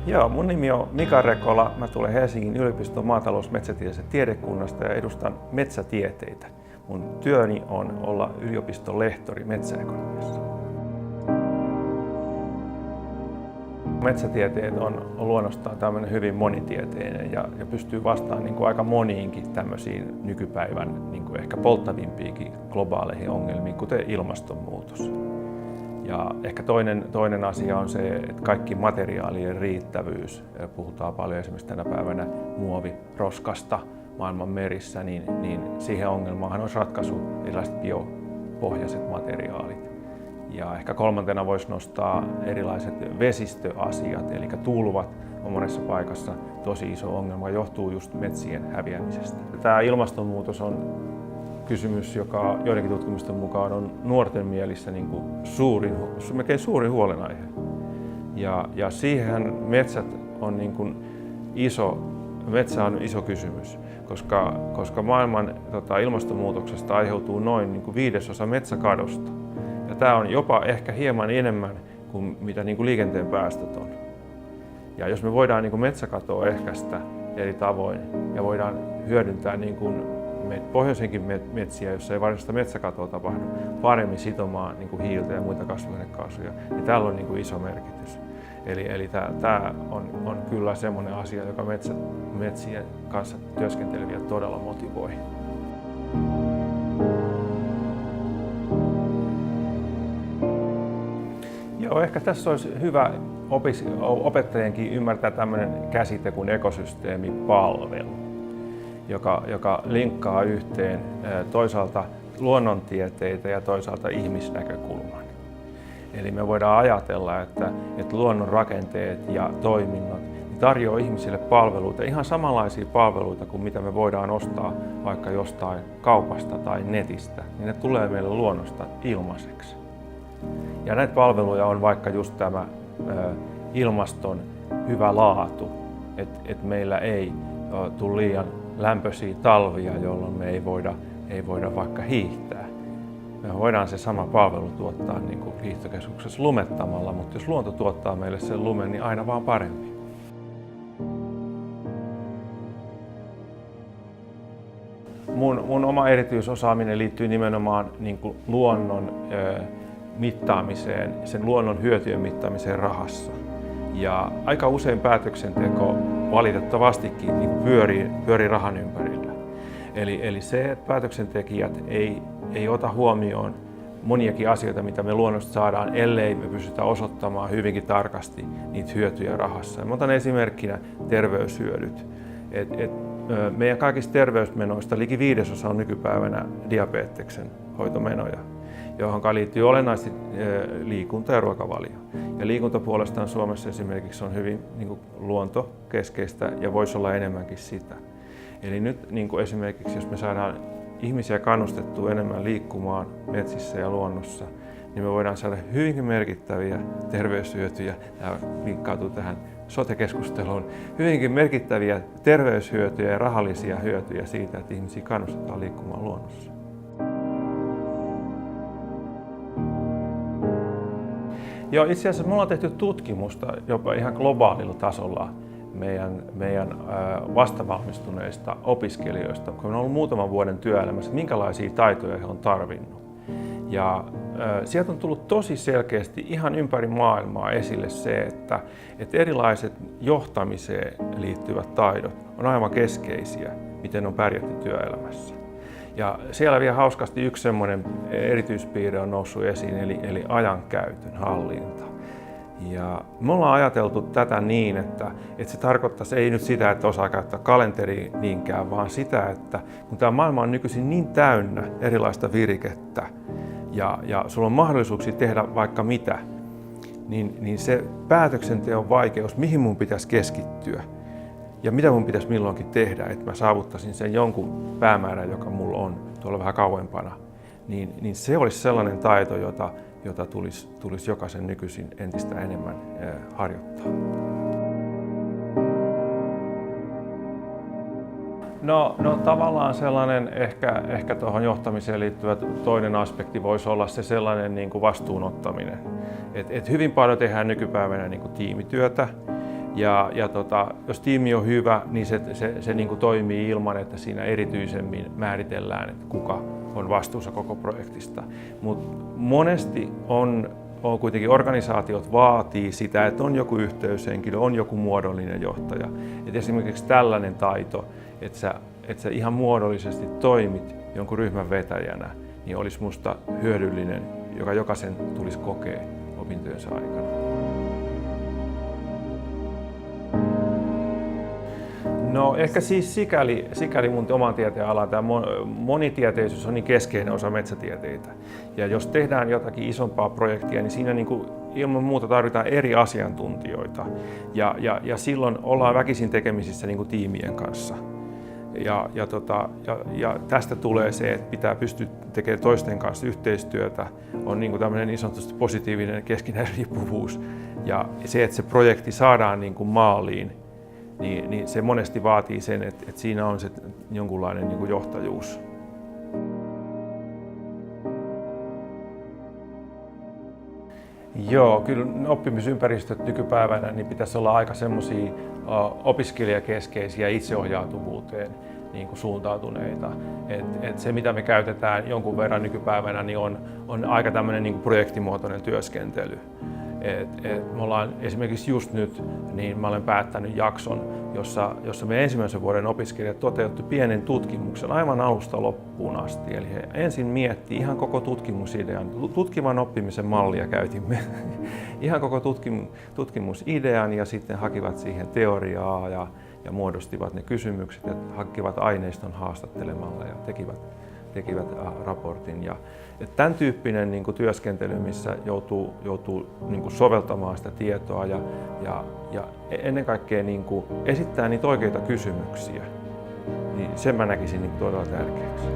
Joo, mun nimi on Mika Rekola. Mä tulen Helsingin yliopiston maatalous- metsätieteellisestä tiedekunnasta ja edustan metsätieteitä. Mun työni on olla yliopiston lehtori metsäekonomiassa. Metsätieteet on luonnostaan tämmöinen hyvin monitieteinen ja pystyy vastaamaan niin kuin aika moniinkin tämmöisiin nykypäivän niin kuin ehkä polttavimpiinkin globaaleihin ongelmiin, kuten ilmastonmuutos. Ja ehkä toinen asia on se, että kaikki materiaalien riittävyys. Puhutaan paljon esimerkiksi tänä päivänä muoviroskasta maailman merissä, niin siihen ongelmaan olisi ratkaisu erilaiset biopohjaiset materiaalit. Ja ehkä kolmantena voisi nostaa erilaiset vesistöasiat, eli tulvat on monessa paikassa tosi iso ongelma, johtuu just metsien häviämisestä. Tämä ilmastonmuutos on kysymys, joka joidenkin tutkimusten mukaan on nuorten mielissä niin kuin melkein suurin huolenaihe. Ja siihen metsät on niin kuin metsä on iso kysymys, koska maailman ilmastonmuutoksesta aiheutuu noin niin kuin 1/5 metsäkadosta. Ja tämä on jopa ehkä hieman enemmän kuin mitä niin kuin liikenteen päästöt on. Ja jos me voidaan niin kuin metsäkatoa ehkäistä eri tavoin ja voidaan hyödyntää niin kuin pohjoisenkin metsiä, jossa ei varsinaista metsäkatoa tapahdu, paremmin sitomaan niin kuin hiiltä ja muita kasvihuonekaasuja, niin tällä on niin kuin iso merkitys. Eli tämä on kyllä semmoinen asia, joka metsien kanssa työskenteleviä todella motivoi. Joo, ehkä tässä olisi hyvä opettajienkin ymmärtää tämmöinen käsite kuin ekosysteemipalvelu, joka linkkaa yhteen toisaalta luonnontieteitä ja toisaalta ihmisnäkökulman. Eli me voidaan ajatella, että luonnon rakenteet ja toiminnot tarjoaa ihmisille palveluita, ihan samanlaisia palveluita kuin mitä me voidaan ostaa vaikka jostain kaupasta tai netistä, niin ne tulee meille luonnosta ilmaiseksi. Ja näitä palveluja on vaikka just tämä ilmaston hyvä laatu, että meillä ei tule liian lämpöisiä talvia, jolloin me ei voida vaikka hiihtää. Me voidaan se sama palvelu tuottaa niin kuin hiihtokeskuksessa lumettamalla, mutta jos luonto tuottaa meille sen lumen, niin aina vaan paremmin. Mun oma erityisosaaminen liittyy nimenomaan niin kuin luonnon mittaamiseen, sen luonnon hyötyjen mittaamiseen rahassa. Ja aika usein päätöksenteko valitettavastikin niin pyörii rahan ympärillä. Eli se, että päätöksentekijät ei ota huomioon moniakin asioita, mitä me luonnosta saadaan, ellei me pystytä osoittamaan hyvinkin tarkasti niitä hyötyjä rahassa. Mä otan esimerkkinä terveyshyödyt. Meidän kaikista terveysmenoista liki 1/5 on nykypäivänä diabeteksen hoitomenoja, johon liittyy olennaisesti liikunta ja ruokavalio. Ja liikunta puolestaan Suomessa esimerkiksi on hyvin niin kuin luontokeskeistä ja voisi olla enemmänkin sitä. Eli nyt niin kuin esimerkiksi jos me saadaan ihmisiä kannustettua enemmän liikkumaan metsissä ja luonnossa, niin me voidaan saada hyvinkin merkittäviä terveyshyötyjä. Tämä linkkautuu tähän sote-keskusteluun. Hyvinkin merkittäviä terveyshyötyjä ja rahallisia hyötyjä siitä, että ihmisiä kannustetaan liikkumaan luonnossa. Joo, itse asiassa me ollaan tehty tutkimusta jopa ihan globaalilla tasolla meidän vastavalmistuneista opiskelijoista, kun on ollut muutaman vuoden työelämässä, että minkälaisia taitoja he on tarvinnut. Ja sieltä on tullut tosi selkeästi ihan ympäri maailmaa esille se, että erilaiset johtamiseen liittyvät taidot on aivan keskeisiä, miten on pärjätty työelämässä. Ja siellä vielä hauskasti yksi semmoinen erityispiirre on noussut esiin, eli ajankäytön hallinta. Ja me ollaan ajateltu tätä niin, että se tarkoittaisi ei nyt sitä, että osaa käyttää kalenteria niinkään, vaan sitä, että kun tämä maailma on nykyisin niin täynnä erilaista virikettä ja sulla on mahdollisuuksia tehdä vaikka mitä, niin se päätöksenteon vaikeus, mihin mun pitäisi keskittyä ja mitä mun pitäisi milloinkin tehdä, että mä saavuttaisin sen jonkun päämäärän, joka mulla on tuolla vähän kauempana, niin se olisi sellainen taito, jota tulisi jokaisen nykyisin entistä enemmän harjoittaa. No tavallaan sellainen ehkä tuohon johtamiseen liittyvä toinen aspekti voisi olla se sellainen niin kuin vastuunottaminen. Et hyvin paljon tehdään nykypäivänä niin kuin tiimityötä Jos tiimi on hyvä, niin se niin kuin toimii ilman, että siinä erityisemmin määritellään, että kuka on vastuussa koko projektista. Mutta monesti on kuitenkin organisaatiot vaatii sitä, että on joku yhteyshenkilö, on joku muodollinen johtaja. Et esimerkiksi tällainen taito, että sä ihan muodollisesti toimit jonkun ryhmän vetäjänä, niin olisi musta hyödyllinen, joka jokaisen tulisi kokea opintojensa aikana. No ehkä siis sikäli mun oman tieteen ala tämä monitieteisyys on niin keskeinen osa metsätieteitä. Ja jos tehdään jotakin isompaa projektia, niin siinä niin kuin ilman muuta tarvitaan eri asiantuntijoita. Ja silloin ollaan väkisin tekemisissä niin kuin tiimien kanssa. Ja tästä tulee se, että pitää pystyä tekemään toisten kanssa yhteistyötä, on niin kuin tämmöinen niin sanotusti positiivinen keskinäisriippuvuus. Ja se, että se projekti saadaan niin kuin maaliin, niin se monesti vaatii sen, että siinä on se jonkunlainen niin kuin johtajuus. Joo, kyllä oppimisympäristöt nykypäivänä niin pitäisi olla aika semmoisia opiskelijakeskeisiä itseohjautuvuuteen niin kuin suuntautuneita. Et se, mitä me käytetään jonkun verran nykypäivänä, niin on aika tämmöinen niin kuin projektimuotoinen työskentely. Me ollaan esimerkiksi just nyt, niin mä olen päättänyt jakson, jossa me ensimmäisen vuoden opiskelijat toteutti pienen tutkimuksen aivan alusta loppuun asti. Eli he ensin miettii ihan koko tutkimusidean, tutkivan oppimisen mallia käytimme, ihan koko tutkimusidean ja sitten hakivat siihen teoriaa ja muodostivat ne kysymykset ja hakivat aineiston haastattelemalla ja tekivät raportin. Ja tämän tyyppinen niin kuin työskentely, missä joutuu niin kuin soveltamaan sitä tietoa ja ennen kaikkea niin kuin esittää niitä oikeita kysymyksiä, niin sen mä näkisin niin kuin todella tärkeäksi.